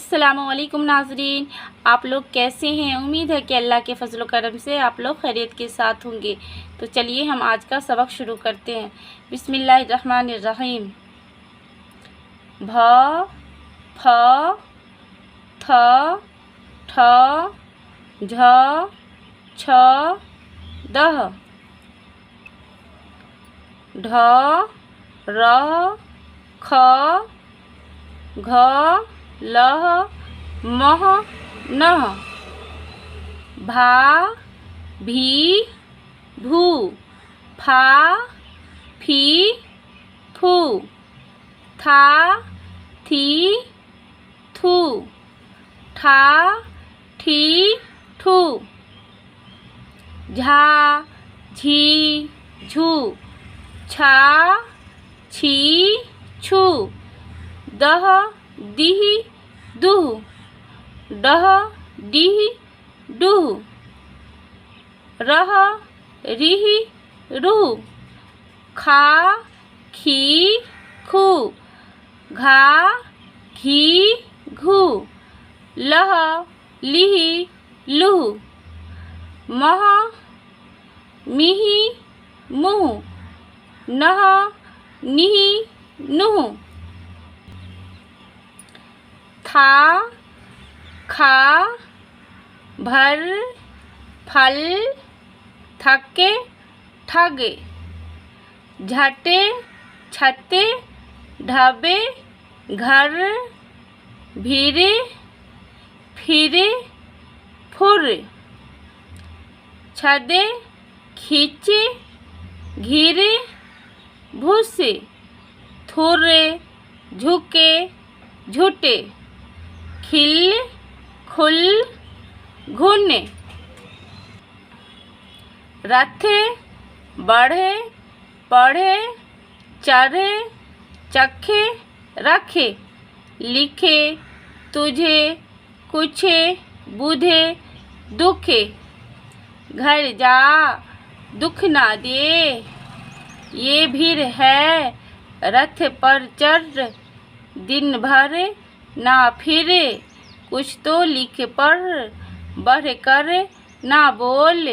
अस्सलामुअलैकुम नाज़रीन, आप लोग कैसे हैं। उम्मीद है कि अल्लाह के फजल करम से आप लोग खैरियत के साथ होंगे। तो चलिए हम आज का सबक शुरू करते हैं। बिस्मिल्लाहिर्रहमानिर्रहीम। भ फ थ ठ झ छ दह ढ र ख घ लह मह नह भा भी भू फा फी फू था थी थू ठा ठी ठू झा झी झू छा छी छू दह दीह दुह डह डीह डूह रह रिह रूह खा खी खू घा घी घू लह लिह लूह मह मिह मुह नह निह नुह था खा भर फल थके ठगे झटे छते ढाबे घर भीरे फिरे फुर छदे खींचे घिरे भूसे थोरे झुके झूठे खिल खुल घुने रथे बढ़े पढ़े चढ़े चखे रखे लिखे तुझे कुछे बुधे दुखे घर जा दुख ना दे ये भीड़ है रथ पर चढ़ दिन भर ना फिरे कुछ तो लिख पढ़ बढ़ कर ना बोल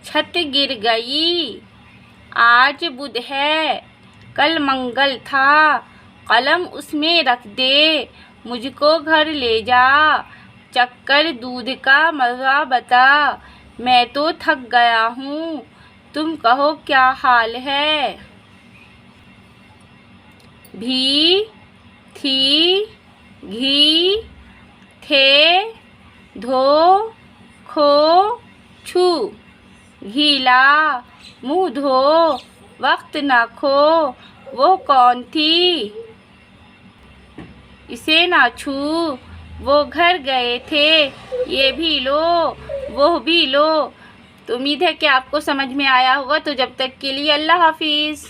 छत गिर गई आज बुध है कल मंगल था कलम उसमें रख दे मुझको घर ले जा चक्कर दूध का मज़ा बता मैं तो थक गया हूँ तुम कहो क्या हाल है। भी थी घी थे धो खो छू घीला मुँह धो वक्त ना खो वो कौन थी इसे ना छू वो घर गए थे ये भी लो वो भी लो। तो उम्मीद है कि आपको समझ में आया होगा। तो जब तक के लिए अल्लाह हाफिज़।